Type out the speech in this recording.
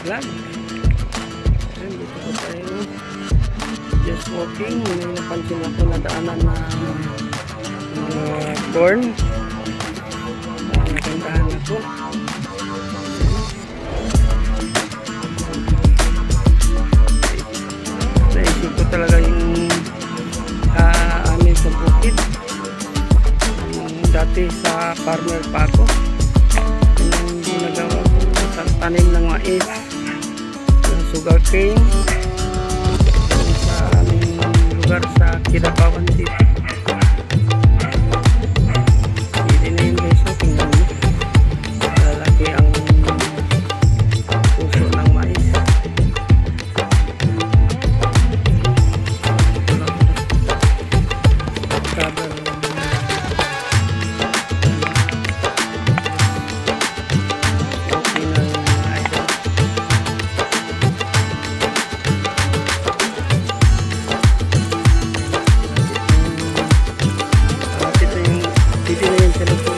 vlog. Ayan, dito po tayo just walking. May napansin ako na daanan na corn. Nakantahan ako. Naisip ko talaga yung amin sa bukid. Dati sa farmer pa ako. Yung ginagawa ko sa tanim ng mais, sugarcane, sa aming lugar sa Kidapawan City. Hindi na yun guys, so tingnan mo. Lalaki ang puso ng mais. Cover. Dito na yung